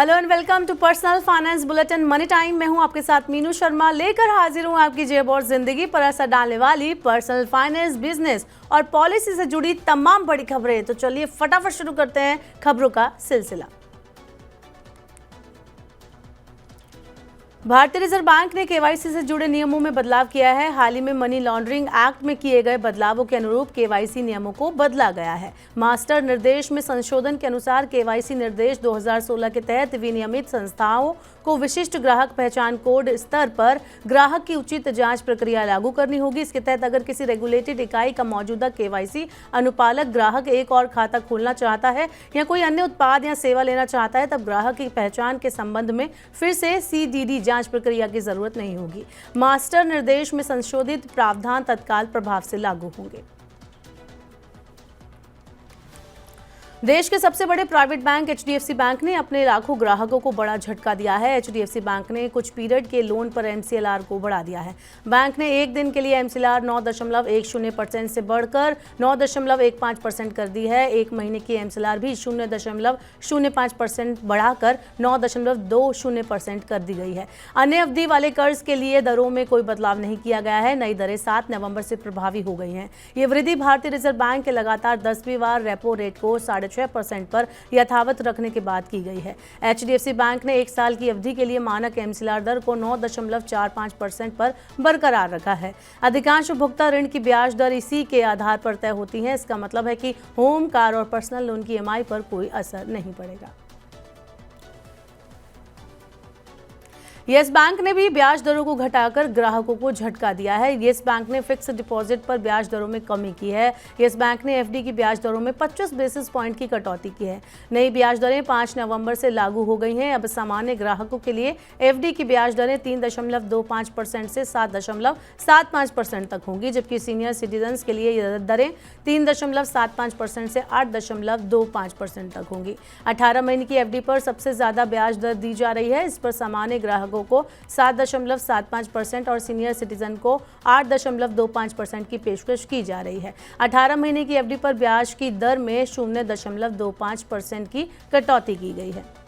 Hello and welcome to personal finance bulletin money time. मैं हूं आपके साथ मीनू शर्मा, लेकर हाजिर हूं आपकी जेब और जिंदगी पर असर डालने वाली पर्सनल फाइनेंस, बिजनेस और पॉलिसी से जुड़ी तमाम बड़ी खबरें। तो चलिए फटाफट शुरू करते हैं खबरों का सिलसिला। भारतीय रिजर्व बैंक ने केवाईसी से जुड़े नियमों में बदलाव किया है। हाल ही में मनी लॉन्ड्रिंग एक्ट में किए गए बदलावों के अनुरूप केवाईसी नियमों को बदला गया है। मास्टर निर्देश में संशोधन के अनुसार केवाईसी निर्देश 2016 के तहत विनियमित संस्थाओं को विशिष्ट ग्राहक पहचान कोड स्तर पर ग्राहक की उचित जांच प्रक्रिया लागू करनी होगी। इसके तहत अगर किसी रेगुलेटेड इकाई का मौजूदा केवाईसी अनुपालक ग्राहक एक और खाता खोलना चाहता है या कोई अन्य उत्पाद या सेवा लेना चाहता है, तब ग्राहक की पहचान के संबंध में फिर से CDD जांच प्रक्रिया की जरूरत नहीं होगी। मास्टर निर्देश में संशोधित प्रावधान तत्काल प्रभाव से लागू होंगे। देश के सबसे बड़े प्राइवेट बैंक HDFC बैंक ने अपने लाखों ग्राहकों को बड़ा झटका दिया है। HDFC बैंक ने कुछ पीरियड के लोन पर MCLR को बढ़ा दिया है। बैंक ने एक दिन के लिए MCLR 9.10% से बढ़कर 9.15% कर दी है। एक महीने की MCLR भी 0.05% बढ़ाकर 9.20% कर दी गई है। अन्य अवधि वाले कर्ज के लिए दरों में कोई बदलाव नहीं किया गया है। नई दरें 7 नवंबर से प्रभावी हो गई हैं। ये वृद्धि भारतीय रिजर्व बैंक के लगातार 10वीं बार रेपो रेट को 6.5% पर यथावत रखने के बाद की गई है। HDFC बैंक ने एक साल की अवधि के लिए मानक MCLR दर को 9.45% पर बरकरार रखा है। अधिकांश उपभोक्ता ऋण की ब्याज दर इसी के आधार पर तय होती है। इसका मतलब है कि होम, कार और पर्सनल लोन की EMI पर कोई असर नहीं पड़ेगा। येस बैंक ने भी ब्याज दरों को घटाकर ग्राहकों को झटका दिया है। येस बैंक ने फिक्स डिपॉजिट पर ब्याज दरों में कमी की है। येस बैंक ने FD की ब्याज दरों में 25 बेसिस पॉइंट की कटौती की है। नई ब्याज दरें 5 नवंबर से लागू हो गई हैं। अब सामान्य ग्राहकों के लिए FD की ब्याज दरें 3.25% से 7.75% तक होंगी, जबकि सीनियर सिटीजन्स के लिए ये दरें 3.75% से 8.25% तक होंगी। 18 महीने की FD पर सबसे ज्यादा ब्याज दर दी जा रही है। इस पर सामान्य ग्राहकों को 7.75% और सीनियर सिटीजन को 8.25% की पेशकश की जा रही है। 18 महीने की FD पर ब्याज की दर में 0.25% की कटौती की गई है।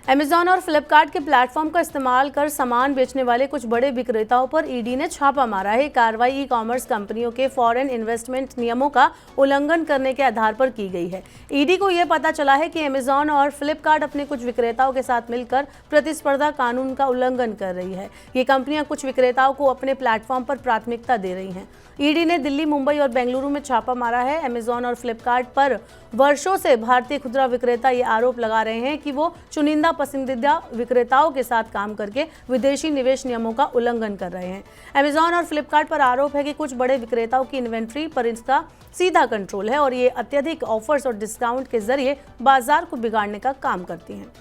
Amazon और फ्लिपकार्ट के प्लेटफॉर्म का इस्तेमाल कर सामान बेचने वाले कुछ बड़े विक्रेताओं पर ED ने छापा मारा है। कार्रवाई ई-कॉमर्स कंपनियों के फॉरेन इन्वेस्टमेंट नियमों का उल्लंघन करने के आधार पर की गई है। ED को यह पता चला है कि Amazon और फ्लिपकार्ट अपने कुछ विक्रेताओं के साथ मिलकर प्रतिस्पर्धा कानून का उल्लंघन कर रही है। ये कंपनियां कुछ विक्रेताओं को अपने प्लेटफॉर्म पर प्राथमिकता दे रही हैं। ED ने दिल्ली, मुंबई और बेंगलुरु में छापा मारा है। Amazon और फ्लिपकार्ट पर वर्षों से भारतीय खुदरा विक्रेता ये आरोप लगा रहे हैं कि वो चुनिंदा पसंदीदा विक्रेताओं के साथ काम करके विदेशी निवेश नियमों का उल्लंघन कर रहे हैं। Amazon और फ्लिपकार्ट पर आरोप है कि कुछ बड़े विक्रेताओं की इन्वेंट्री पर इसका सीधा कंट्रोल है और ये अत्यधिक ऑफर्स और डिस्काउंट के जरिए बाजार को बिगाड़ने का काम करती हैं।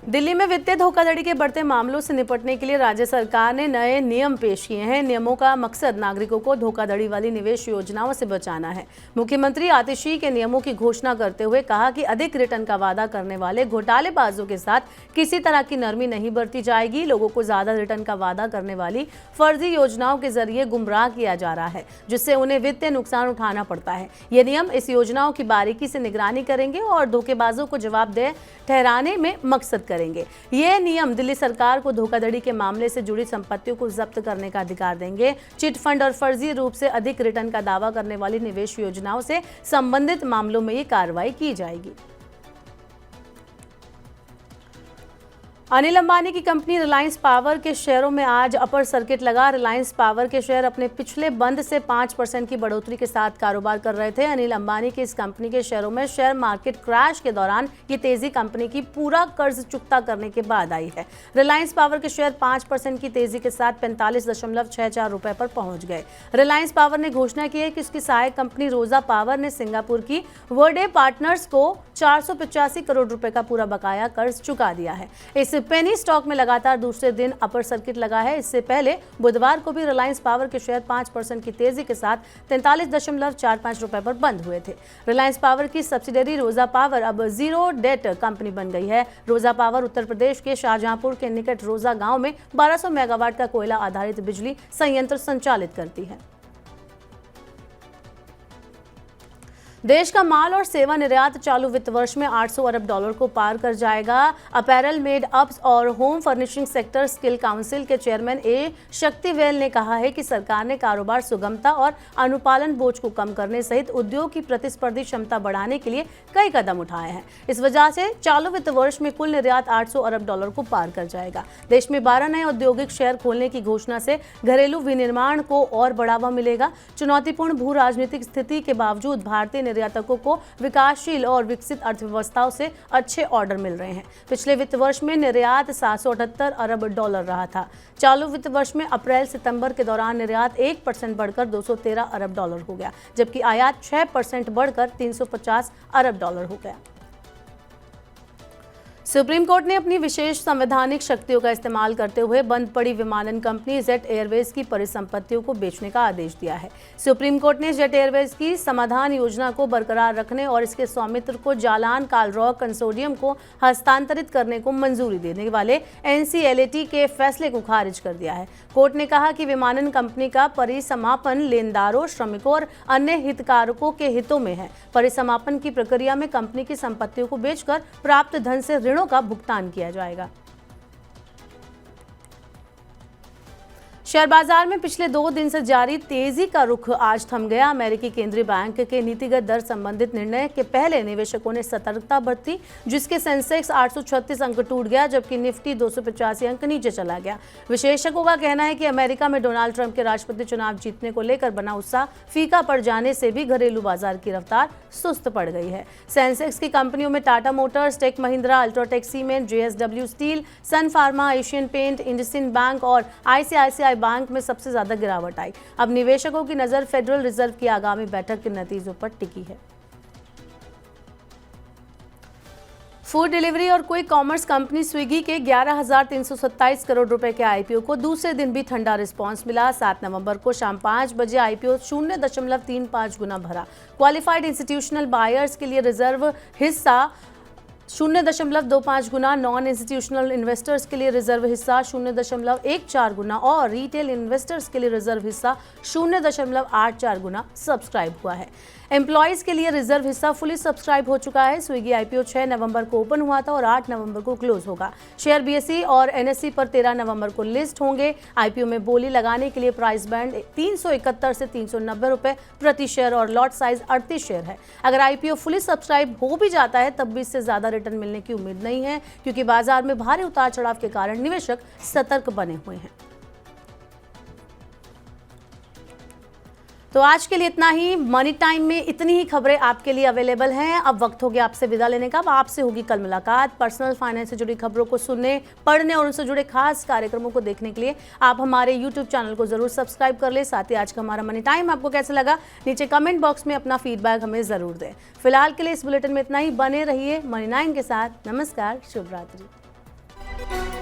दिल्ली में वित्तीय धोखाधड़ी के बढ़ते मामलों से निपटने के लिए राज्य सरकार ने नए नियम पेश किए हैं। नियमों का मकसद नागरिकों को धोखाधड़ी वाली निवेश योजनाओं से बचाना है। मुख्यमंत्री आतिशी के नियमों की घोषणा करते हुए कहा कि अधिक रिटर्न का वादा करने वाले घोटालेबाजों के साथ किसी तरह की नरमी नहीं बरती जाएगी। लोगों को ज्यादा रिटर्न का वादा करने वाली फर्जी योजनाओं के जरिए गुमराह किया जा रहा है, जिससे उन्हें वित्तीय नुकसान उठाना पड़ता है। ये नियम इस योजनाओं की बारीकी से निगरानी करेंगे और धोखेबाजों को जवाबदेह ठहराने में मकसद करेंगे। ये नियम दिल्ली सरकार को धोखाधड़ी के मामले से जुड़ी संपत्तियों को जब्त करने का अधिकार देंगे। चिट फंड और फर्जी रूप से अधिक रिटर्न का दावा करने वाली निवेश योजनाओं से संबंधित मामलों में ये कार्रवाई की जाएगी। अनिल अंबानी की कंपनी रिलायंस पावर के शेयरों में आज अपर सर्किट लगा। रिलायंस पावर के शेयर अपने पिछले बंद से 5% की बढ़ोतरी के साथ कारोबार कर रहे थे। अनिल अंबानी की इस कंपनी के शेयरों में शेयर मार्केट क्रैश के दौरान ये तेजी कंपनी की पूरा कर्ज चुकता करने के बाद आई है। रिलायंस पावर के शेयर 5% की तेजी के साथ 45.64 रुपए पर पहुंच गए। रिलायंस पावर ने घोषणा की है कि उसकी सहायक कंपनी रोजा पावर ने सिंगापुर की वर्डे पार्टनर्स को 485 करोड़ रुपए का पूरा बकाया कर्ज चुका दिया है। इस पेनी स्टॉक में लगातार दूसरे दिन अपर सर्किट लगा है। इससे पहले बुधवार को भी रिलायंस पावर के शेयर 5% की तेजी के साथ 43.45 रुपए पर बंद हुए थे। रिलायंस पावर की सब्सिडरी रोजा पावर अब जीरो डेट कंपनी बन गई है। रोजा पावर उत्तर प्रदेश के शाहजहांपुर के निकट रोजा गांव में 1200 मेगावाट का कोयला आधारित बिजली संयंत्र संचालित करती है। देश का माल और सेवा निर्यात चालू वित्त वर्ष में 800 अरब डॉलर को पार कर जाएगा। अपैरल, मेड अप्स और home furnishing sector skill council के चेयरमैन ए शक्तिवेल ने कहा है कि सरकार ने कारोबार सुगमता और अनुपालन बोझ को कम करने सहित उद्योग की प्रतिस्पर्धी क्षमता बढ़ाने के लिए कई कदम उठाए हैं। इस वजह से चालू वित्त वर्ष में कुल निर्यात 800 अरब डॉलर को पार कर जाएगा। देश में 12 नए औद्योगिक शहर खोलने की घोषणा से घरेलू विनिर्माण को और बढ़ावा मिलेगा। चुनौतीपूर्ण भू राजनीतिक स्थिति के बावजूद भारतीय निर्यातकों को विकासशील और विकसित अर्थव्यवस्थाओं से अच्छे ऑर्डर मिल रहे हैं। पिछले वित्त वर्ष में निर्यात 778 अरब डॉलर रहा था। चालू वित्त वर्ष में अप्रैल सितंबर के दौरान निर्यात 1% बढ़कर 213 अरब डॉलर हो गया, जबकि आयात 6% बढ़कर 350 अरब डॉलर हो गया। सुप्रीम कोर्ट ने अपनी विशेष संवैधानिक शक्तियों का इस्तेमाल करते हुए बंद पड़ी विमानन कंपनी जेट एयरवेज की परिसंपत्तियों को बेचने का आदेश दिया है। सुप्रीम कोर्ट ने जेट एयरवेज की समाधान योजना को बरकरार रखने और इसके स्वामित्व को जालान कालरॉक कंसोर्टियम को हस्तांतरित करने को मंजूरी देने वाले NCLAT के फैसले को खारिज कर दिया है। कोर्ट ने कहा कि विमानन कंपनी का परिसमापन लेनदारों, श्रमिकों और अन्य हितधारकों के हितों में है। परिसमापन की प्रक्रिया में कंपनी की संपत्तियों को बेचकर प्राप्त धन से ऋणों का भुगतान किया जाएगा। शेयर बाजार में पिछले 2 दिन से जारी तेजी का रुख आज थम गया। अमेरिकी केंद्रीय बैंक के नीतिगत दर संबंधित निर्णय के पहले निवेशकों ने सतर्कता बरती, जिसके सेंसेक्स 836 अंक टूट गया, जबकि निफ्टी 285 अंक नीचे चला गया। विशेषज्ञों का कहना है कि अमेरिका में डोनाल्ड ट्रंप के राष्ट्रपति चुनाव जीतने को लेकर बना उत्साह फीका पड़ जाने से भी घरेलू बाजार की रफ्तार सुस्त पड़ गई है। सेंसेक्स की कंपनियों में Tata Motors, Tech Mahindra, UltraTech cement, JSW steel, Sun Pharma, Asian paint, IndusInd bank और ICICI बैंक में सबसे ज्यादा गिरावट आई। अब निवेशकों की नजर फेडरल रिजर्व की आगामी बैठक के नतीजों पर टिकी है। फूड डिलीवरी और क्विक कॉमर्स कंपनी स्विगी के 11,327 करोड़ रुपए के IPO को दूसरे दिन भी ठंडा रिस्पांस मिला। 7 नवंबर को शाम 5 बजे IPO 0.35 गुना भरा। क्वालिफाइड इंस्टीट्यूशनल बायर्स के लिए रिजर्व हिस्सा 0.25 गुना, नॉन इंस्टीट्यूशनल इन्वेस्टर्स के लिए रिजर्व हिस्सा 0.14 गुना और रिटेल इन्वेस्टर्स के लिए रिजर्व हिस्सा 0.84 गुना सब्सक्राइब हुआ है। एम्प्लॉयज के लिए रिजर्व हिस्सा फुली सब्सक्राइब हो चुका है। स्विगी IPO 6 नवंबर को ओपन हुआ था और 8 नवंबर को क्लोज होगा। शेयर BSE और NSE पर 13 नवंबर को लिस्ट होंगे। IPO में बोली लगाने के लिए प्राइस बैंड 371 से 390 रुपए प्रति शेयर और लॉट साइज 38 शेयर है। अगर IPO फुली सब्सक्राइब हो भी जाता है तब भी इससे ज्यादा रिटर्न मिलने की उम्मीद नहीं है, क्योंकि बाजार में भारी उतार चढ़ाव के कारण निवेशक सतर्क बने हुए हैं। तो आज के लिए इतना ही। मनी टाइम में इतनी ही खबरें आपके लिए अवेलेबल हैं। अब वक्त हो गया आपसे विदा लेने का। अब आपसे होगी कल मुलाकात। पर्सनल फाइनेंस से जुड़ी खबरों को सुनने, पढ़ने और उनसे जुड़े खास कार्यक्रमों को देखने के लिए आप हमारे YouTube चैनल को जरूर सब्सक्राइब कर ले। साथ ही आज का हमारा मनी टाइम आपको कैसा लगा नीचे कमेंट बॉक्स में अपना फीडबैक हमें जरूर दें। फिलहाल के लिए इस बुलेटिन में इतना ही। बने रहिए मनी 9 के साथ। नमस्कार, शुभ रात्रि।